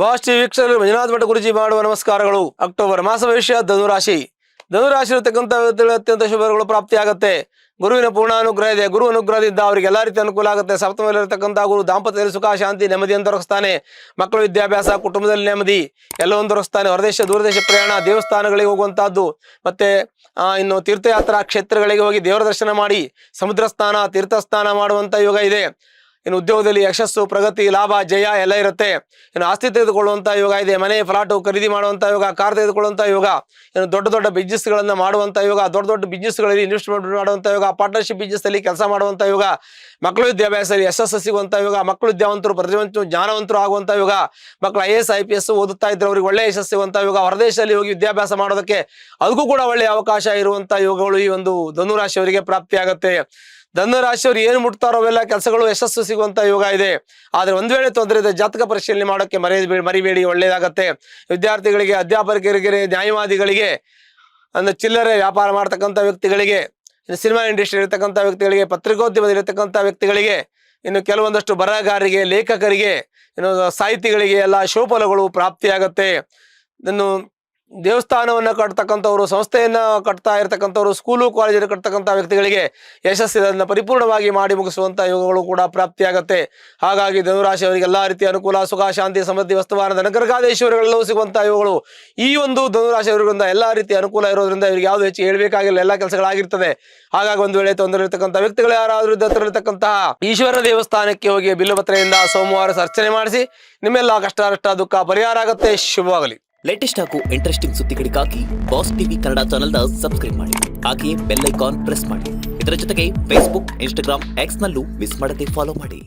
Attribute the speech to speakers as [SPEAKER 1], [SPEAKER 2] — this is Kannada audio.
[SPEAKER 1] ಬಾಸ್ ಟಿವಿ ವೀಕ್ಷಕರು ಮಂಜುನಾಥ ಮಠ ಗುರುಜಿ ಮಾಡುವ ನಮಸ್ಕಾರಗಳು. ಅಕ್ಟೋಬರ್ ಮಾಸ ಭವಿಷ್ಯ ಧನುರಾಶಿ. ಧನುರಾಶಿ ಇರತಕ್ಕಂಥ ಅತ್ಯಂತ ಶುಭಗಳು ಪ್ರಾಪ್ತಿಯಾಗುತ್ತೆ. ಗುರುವಿನ ಪೂರ್ಣಾನುಗ್ರಹ ಇದೆ. ಗುರು ಅನುಗ್ರಹದಿಂದ ಅವರಿಗೆ ಎಲ್ಲಾ ರೀತಿ ಅನುಕೂಲ ಆಗುತ್ತೆ. ಸಪ್ತಮದಲ್ಲಿರತಕ್ಕಂಥ ಗುರು ದಾಂಪತ್ಯದಲ್ಲಿ ಸುಖ ಶಾಂತಿ ನೆಮ್ಮದಿಯನ್ನು ದೊರಕಿಸ್ತಾನೆ. ಮಕ್ಕಳ ವಿದ್ಯಾಭ್ಯಾಸ, ಕುಟುಂಬದಲ್ಲಿ ನೆಮ್ಮದಿ ಎಲ್ಲವನ್ನು ದೊರಕಿಸ್ತಾನೆ. ಹೊರದೇಶ ದೂರದೇಶ ಪ್ರಯಾಣ, ದೇವಸ್ಥಾನಗಳಿಗೆ ಹೋಗುವಂತಹದ್ದು, ಮತ್ತೆ ಇನ್ನು ತೀರ್ಥಯಾತ್ರಾ ಕ್ಷೇತ್ರಗಳಿಗೆ ಹೋಗಿ ದೇವರ ದರ್ಶನ ಮಾಡಿ ಸಮುದ್ರ ಸ್ನಾನ, ತೀರ್ಥ ಸ್ನಾನ ಮಾಡುವಂತ ಯೋಗ ಇದೆ. ಇನ್ನು ಉದ್ಯೋಗದಲ್ಲಿ ಯಶಸ್ಸು, ಪ್ರಗತಿ, ಲಾಭ, ಜಯ ಎಲ್ಲ ಇರುತ್ತೆ. ಇನ್ನು ಆಸ್ತಿ ತೆಗೆದುಕೊಳ್ಳುವಂಥ ಯೋಗ ಇದೆ. ಮನೆ, ಫ್ಲಾಟು ಖರೀದಿ ಮಾಡುವಂಥ ಯೋಗ, ಕಾರ್ ತೆಗೆದುಕೊಳ್ಳುವಂಥ ಯೋಗ, ಇನ್ನು ದೊಡ್ಡ ದೊಡ್ಡ ಬಿಸ್ನೆಸ್ಗಳನ್ನು ಮಾಡುವಂಥ ಯೋಗ, ದೊಡ್ಡ ದೊಡ್ಡ ಬಿಸ್ನೆಸ್ಗಳಲ್ಲಿ ಇನ್ವೆಸ್ಟ್ಮೆಂಟ್ ಮಾಡುವಂಥ ಯೋಗ, ಪಾರ್ಟ್ನರ್ಶಿಪ್ ಬಿಸ್ನೆಸ್ಸಲ್ಲಿ ಕೆಲಸ ಮಾಡುವಂಥ ಯೋಗ, ಮಕ್ಕಳ ವಿದ್ಯಾಭ್ಯಾಸದಲ್ಲಿ ಯಶಸ್ಸು ಸಿಗುವಂಥ ಯೋಗ, ಮಕ್ಕಳು ವಿದ್ಯಾವಂತರು, ಪ್ರತಿಭಾವಂತರು, ಜ್ಞಾನವಂತರು ಆಗುವಂಥ ಯೋಗ, ಮಕ್ಕಳು IAS IPS ಓದುತ್ತಾ ಇದ್ರೆ ಅವರಿಗೆ ಒಳ್ಳೆಯ ಯಶಸ್ಸು ಸಿಗುವಂಥ ಯೋಗ, ಹೊರದೇಶದಲ್ಲಿ ಹೋಗಿ ವಿದ್ಯಾಭ್ಯಾಸ ಮಾಡೋದಕ್ಕೆ ಅದಕ್ಕೂ ಕೂಡ ಒಳ್ಳೆಯ ಅವಕಾಶ ಇರುವಂಥ ಯೋಗಗಳು ಈ ಒಂದು ಧನುರಾಶಿಯವರಿಗೆ ಪ್ರಾಪ್ತಿಯಾಗುತ್ತೆ. ಧನುರಾಶಿಯವರು ಏನು ಮುಟ್ತಾರೋ ಅವೆಲ್ಲ ಕೆಲಸಗಳು ಯಶಸ್ಸು ಸಿಗುವಂತ ಯೋಗ ಇದೆ. ಆದ್ರೆ ಒಂದ್ ವೇಳೆ ತೊಂದರೆ ಇದೆ, ಜಾತಕ ಪರಿಶೀಲನೆ ಮಾಡೋಕ್ಕೆ ಮರಿಬೇಡಿ, ಒಳ್ಳೇದಾಗತ್ತೆ. ವಿದ್ಯಾರ್ಥಿಗಳಿಗೆ, ಅಧ್ಯಾಪಕರಿಗೆ, ನ್ಯಾಯವಾದಿಗಳಿಗೆ, ಅಂದ್ರೆ ಚಿಲ್ಲರೆ ವ್ಯಾಪಾರ ಮಾಡ್ತಕ್ಕಂಥ ವ್ಯಕ್ತಿಗಳಿಗೆ, ಇನ್ನು ಸಿನಿಮಾ ಇಂಡಸ್ಟ್ರಿ ಇರತಕ್ಕಂಥ ವ್ಯಕ್ತಿಗಳಿಗೆ, ಪತ್ರಿಕೋದ್ಯಮದಲ್ಲಿ ಇರತಕ್ಕಂಥ ವ್ಯಕ್ತಿಗಳಿಗೆ, ಇನ್ನು ಕೆಲವೊಂದಷ್ಟು ಬರಹಗಾರರಿಗೆ, ಲೇಖಕರಿಗೆ, ಇನ್ನು ಸಾಹಿತಿಗಳಿಗೆ ಎಲ್ಲ ಶುಭಫಲಗಳು ಪ್ರಾಪ್ತಿಯಾಗತ್ತೆ. ಇನ್ನು ದೇವಸ್ಥಾನವನ್ನ ಕಟ್ತಕ್ಕಂಥವ್ರು, ಸಂಸ್ಥೆಯನ್ನ ಕಟ್ತಾ ಇರತಕ್ಕಂಥವ್ರು, ಸ್ಕೂಲು ಕಾಲೇಜಲ್ಲಿ ಕಟ್ತಕ್ಕಂಥ ವ್ಯಕ್ತಿಗಳಿಗೆ ಯಶಸ್ಸನ್ನು ಪರಿಪೂರ್ಣವಾಗಿ ಮಾಡಿ ಮುಗಿಸುವಂತ ಯೋಗಗಳು ಕೂಡ ಪ್ರಾಪ್ತಿಯಾಗತ್ತೆ. ಹಾಗಾಗಿ ಧನುರಾಶಿಯವರಿಗೆ ಎಲ್ಲಾ ರೀತಿಯ ಅನುಕೂಲ, ಸುಖ, ಶಾಂತಿ, ಸಮೃದ್ಧಿ, ವಸ್ತುವಾನದ ನಗರಗಾದೇಶ್ವರಗಳೆಲ್ಲವೂ ಸಿಗುವಂತಹ ಯೋಗಗಳು ಈ ಒಂದು ಧನುರಾಶಿಯವರಿಂದ ಎಲ್ಲಾ ರೀತಿಯ ಅನುಕೂಲ ಇರೋದ್ರಿಂದ ಇವರಿಗೆ ಯಾವ್ದು ಹೆಚ್ಚು ಹೇಳ್ಬೇಕಾಗಿಲ್ಲ, ಎಲ್ಲಾ ಕೆಲಸಗಳಾಗಿರ್ತದೆ. ಹಾಗಾಗಿ ಒಂದು ವೇಳೆ ತೊಂದರೆ ಇರತಕ್ಕಂಥ ವ್ಯಕ್ತಿಗಳು ಯಾರಾದ್ರೂ ಹತ್ರ ಇರತಕ್ಕಂತಹ ಈಶ್ವರ ದೇವಸ್ಥಾನಕ್ಕೆ ಹೋಗಿ ಬಿಲ್ಲುಪತ್ರೆಯಿಂದ ಸೋಮವಾರ ಅರ್ಚನೆ ಮಾಡಿಸಿ ನಿಮ್ಮೆಲ್ಲ ಕಷ್ಟ ದುಃಖ ಪರಿಹಾರ ಆಗುತ್ತೆ. ಶುಭವಾಗಲಿ.
[SPEAKER 2] ಲೇಟೆಸ್ಟ್ ಹಾಗೂ ಇಂಟ್ರೆಸ್ಟಿಂಗ್ ಸುದ್ದಿಗಳಿಗಾಗಿ ಬಾಸ್ ಟಿವಿ ಕನ್ನಡ ಚಾನೆಲ್ನ ಸಬ್ಸ್ಕ್ರೈಬ್ ಮಾಡಿ. ಹಾಗೆಯೇ ಬೆಲ್ ಐಕಾನ್ ಪ್ರೆಸ್ ಮಾಡಿ. ಇದರ ಜೊತೆಗೆ ಫೇಸ್ಬುಕ್, ಇನ್ಸ್ಟಾಗ್ರಾಮ್, ಎಕ್ಸ್ ನಲ್ಲೂ ಮಿಸ್ ಮಾಡದೆ ಫಾಲೋ ಮಾಡಿ.